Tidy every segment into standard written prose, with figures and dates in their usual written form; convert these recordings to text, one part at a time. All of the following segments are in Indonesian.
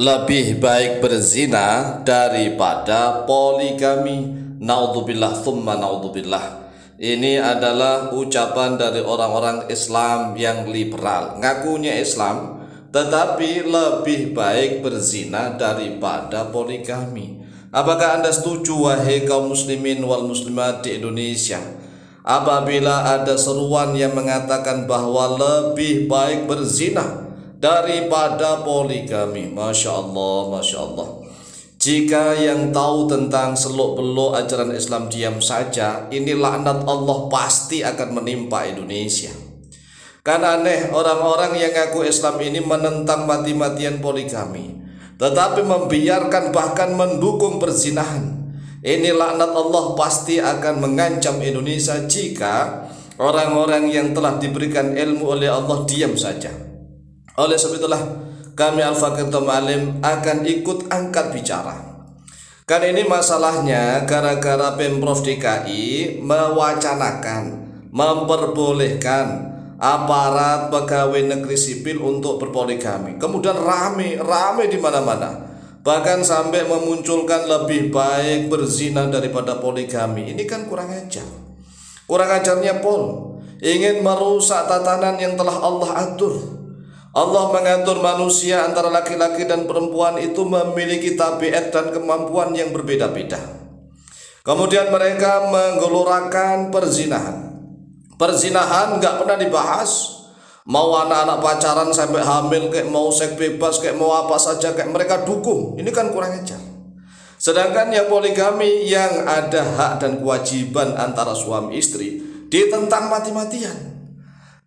Lebih baik berzina daripada poligami. Naudzubillah tsumma naudzubillah. Ini adalah ucapan dari orang-orang Islam yang liberal, ngakunya Islam tetapi lebih baik berzina daripada poligami. Apakah Anda setuju wahai kaum muslimin wal muslimat di Indonesia, apabila ada seruan yang mengatakan bahwa lebih baik berzina daripada poligami? Masya Allah, Masya Allah. Jika yang tahu tentang seluk-beluk ajaran Islam diam saja, ini laknat Allah pasti akan menimpa Indonesia. Kan aneh, orang-orang yang ngaku Islam ini menentang mati-matian poligami, tetapi membiarkan bahkan mendukung perzinahan. Ini laknat Allah pasti akan mengancam Indonesia jika orang-orang yang telah diberikan ilmu oleh Allah diam saja. Oleh sebab itulah kami Al-Fakir Alim akan ikut angkat bicara. Kan ini masalahnya gara-gara Pemprov DKI mewacanakan, memperbolehkan aparat pegawai negeri sipil untuk berpoligami. Kemudian rame di mana-mana. Bahkan sampai memunculkan lebih baik berzina daripada poligami. Ini kan kurang ajar. Kurang ajarnya Pol ingin merusak tatanan yang telah Allah atur. Allah mengatur manusia antara laki-laki dan perempuan itu memiliki tabiat dan kemampuan yang berbeda-beda. Kemudian mereka menggelorakan perzinahan. Perzinahan nggak pernah dibahas. Mau anak-anak pacaran sampai hamil, kayak mau seks bebas, kayak mau apa saja, kayak mereka dukung. Ini kan kurang ajar. Sedangkan yang poligami yang ada hak dan kewajiban antara suami istri ditentang mati-matian.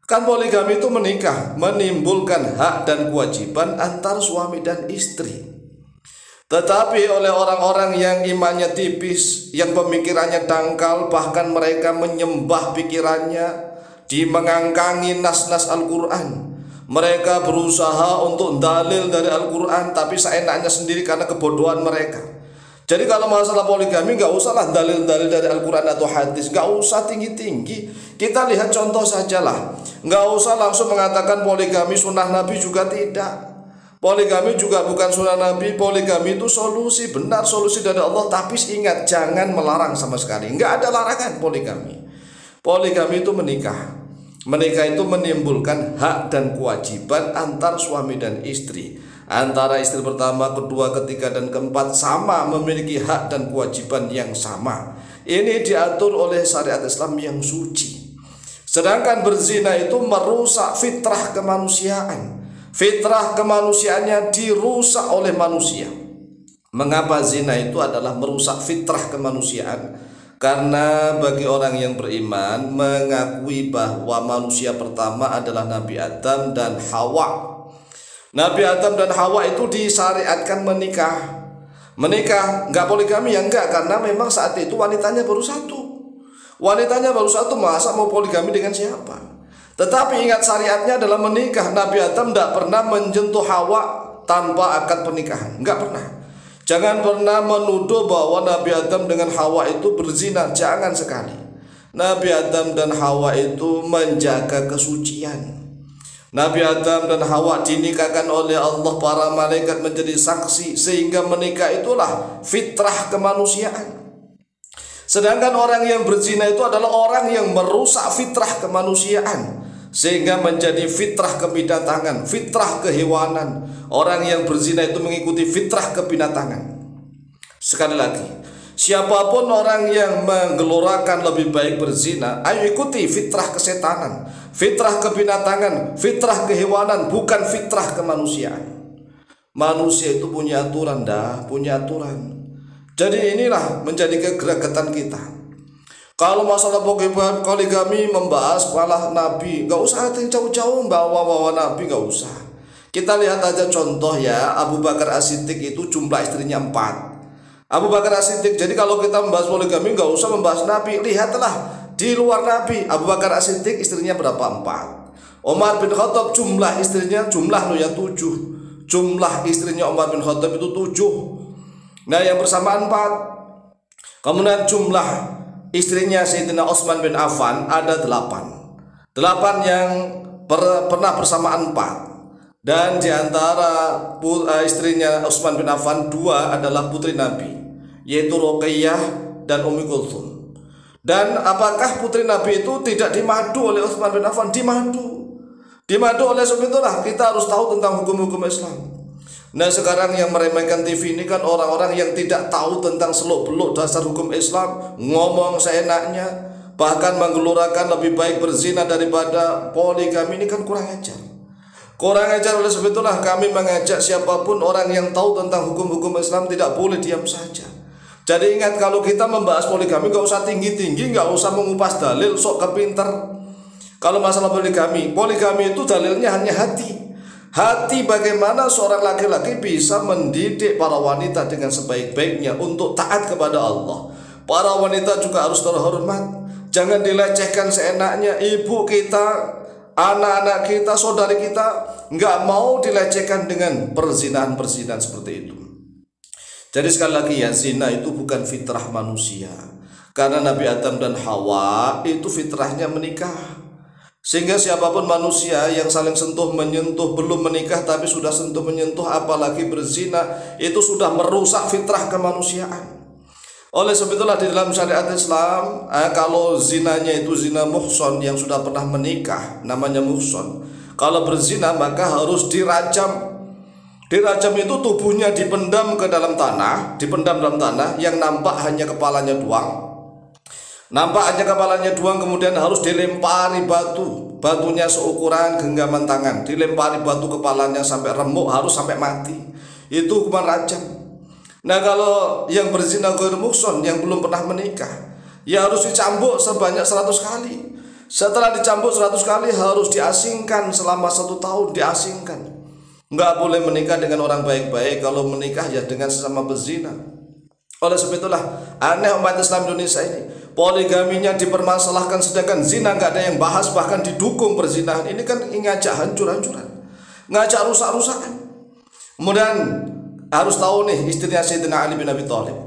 Kan poligami itu menikah, menimbulkan hak dan kewajiban antara suami dan istri. Tetapi oleh orang-orang yang imannya tipis, yang pemikirannya dangkal, bahkan mereka menyembah pikirannya, dimengangkangi nas-nas Al-Quran. Mereka berusaha untuk dalil dari Al-Quran, tapi seenaknya sendiri karena kebodohan mereka. Jadi kalau masalah poligami gak usahlah dalil-dalil dari Al-Quran atau hadis, gak usah tinggi-tinggi. Kita lihat contoh sajalah. Gak usah langsung mengatakan poligami sunnah Nabi, juga tidak. Poligami juga bukan sunnah Nabi. Poligami itu solusi, benar solusi dari Allah. Tapi ingat, jangan melarang sama sekali. Nggak ada larangan poligami. Poligami itu menikah. Menikah itu menimbulkan hak dan kewajiban antar suami dan istri. Antara istri pertama, kedua, ketiga, dan keempat sama memiliki hak dan kewajiban yang sama. Ini diatur oleh syariat Islam yang suci. Sedangkan berzina itu merusak fitrah kemanusiaan. Fitrah kemanusiaannya dirusak oleh manusia. Mengapa zina itu adalah merusak fitrah kemanusiaan? Karena bagi orang yang beriman mengakui bahwa manusia pertama adalah Nabi Adam dan Hawa. Nabi Adam dan Hawa itu disyariatkan menikah. Menikah, nggak poligami ya enggak, karena memang saat itu wanitanya baru satu. Wanitanya baru satu, masa mau poligami dengan siapa? Tetapi ingat, syariatnya adalah menikah. Nabi Adam tidak pernah menyentuh Hawa tanpa akad pernikahan, nggak pernah. Jangan pernah menuduh bahwa Nabi Adam dengan Hawa itu berzina, jangan sekali. Nabi Adam dan Hawa itu menjaga kesucian. Nabi Adam dan Hawa dinikahkan oleh Allah, para malaikat menjadi saksi, sehingga menikah itulah fitrah kemanusiaan. Sedangkan orang yang berzina itu adalah orang yang merusak fitrah kemanusiaan, sehingga menjadi fitrah kebinatangan, fitrah kehewanan. Orang yang berzina itu mengikuti fitrah kebinatangan. Sekali lagi, siapapun orang yang menggelorakan lebih baik berzina, ayo ikuti fitrah kesetanan, fitrah kebinatangan, fitrah kehewanan, bukan fitrah kemanusiaan. Manusia itu punya aturan, punya aturan. Jadi inilah menjadi kegeragatan kita. Kalau masalah poligami membahas malah Nabi, gak usah ada yang jauh-jauh bawa Nabi, gak usah. Kita lihat aja contoh ya, Abu Bakar As-Siddiq itu jumlah istrinya 4. Abu Bakar As-Siddiq. Jadi kalau kita membahas poligami gak usah membahas Nabi. Lihatlah di luar Nabi, Abu Bakar As-Siddiq istrinya berapa? 4. Umar bin Khattab jumlah istrinya, 7. Jumlah istrinya Umar bin Khattab itu 7. Nah yang bersamaan 4. Kemudian jumlah istrinya Sayyidina Utsman bin Affan ada 8. 8 yang pernah bersamaan 4. Dan di antara istrinya Utsman bin Affan 2 adalah putri Nabi, yaitu Ruqayyah dan Ummi Kulthum. Dan apakah putri Nabi itu tidak dimadu oleh Utsman bin Affan? Dimadu oleh sebab itulah kita harus tahu tentang hukum-hukum Islam. Nah sekarang yang meremehkan TV ini kan orang-orang yang tidak tahu tentang seluk-beluk dasar hukum Islam, ngomong seenaknya, bahkan menggelurakan lebih baik berzina daripada poligami. Ini kan kurang ajar. Oleh sebab itulah kami mengajak siapapun orang yang tahu tentang hukum-hukum Islam tidak boleh diam saja. Jadi ingat, kalau kita membahas poligami gak usah tinggi-tinggi, gak usah mengupas dalil sok kepinter. Kalau masalah poligami itu dalilnya hanya hati bagaimana seorang laki-laki bisa mendidik para wanita dengan sebaik-baiknya untuk taat kepada Allah. Para wanita juga harus terhormat, jangan dilecehkan seenaknya. Ibu kita, anak-anak kita, saudari kita nggak mau dilecehkan dengan perzinahan seperti itu. Jadi sekali lagi ya, zina itu bukan fitrah manusia. Karena Nabi Adam dan Hawa itu fitrahnya menikah. Sehingga siapapun manusia yang saling sentuh menyentuh belum menikah tapi sudah sentuh menyentuh apalagi berzina, itu sudah merusak fitrah kemanusiaan. Oleh sebab itulah di dalam syariat Islam, kalau zinanya itu zina muhson yang sudah pernah menikah, namanya muhson. Kalau berzina maka harus dirajam. Dirajam itu tubuhnya dipendam ke dalam tanah, yang nampak hanya kepalanya doang. Kemudian harus dilempari batunya seukuran genggaman tangan, dilempari batu kepalanya sampai remuk, harus sampai mati. Itu hukuman rajam. Nah kalau yang berzina ghairu muhson yang belum pernah menikah, ya harus dicambuk sebanyak 100 kali. Setelah dicambuk 100 kali harus diasingkan selama 1 tahun, diasingkan. Nggak boleh menikah dengan orang baik-baik. Kalau menikah ya dengan sesama berzina. Oleh sebab itulah aneh umat Islam Indonesia ini, poligaminya dipermasalahkan sedangkan zina nggak ada yang bahas, bahkan didukung perzinahan. Ini kan ngajak hancur-hancuran, ngajak rusak-rusakan. Kemudian harus tahu nih, istrinya Sayyidina Ali bin Abi Thalib,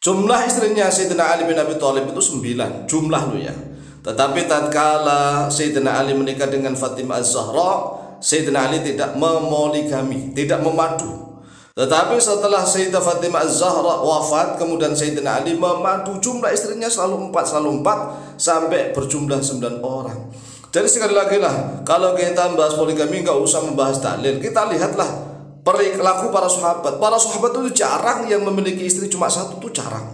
jumlah istrinya Sayyidina Ali bin Abi Thalib itu 9 jumlah lu ya. Tetapi tatkala Sayyidina Ali menikah dengan Fatimah Az-Zahra, Sayyidina Ali tidak memoligami, tidak memadu. Tetapi setelah Sayyidah Fatimah Az-Zahra wafat, kemudian Sayyidina Ali memadu, jumlah istrinya selalu 4 sampai berjumlah 9 orang. Jadi sekali lagi lah, kalau kita membahas poligami nggak usah membahas dalil. Kita lihatlah perilaku para sahabat. Para sahabat itu jarang yang memiliki istri cuma 1, itu jarang.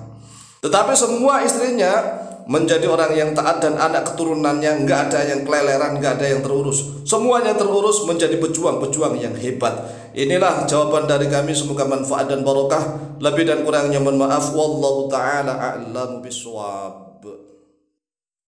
Tetapi semua istrinya menjadi orang yang taat dan anak keturunannya nggak ada yang keleleran, nggak ada yang terurus. Semuanya terurus, menjadi pejuang-pejuang yang hebat. Inilah jawaban dari kami, semoga manfaat dan barokah. Lebih dan kurangnya mohon maaf. Wallahu ta'ala a'lamu bishawab.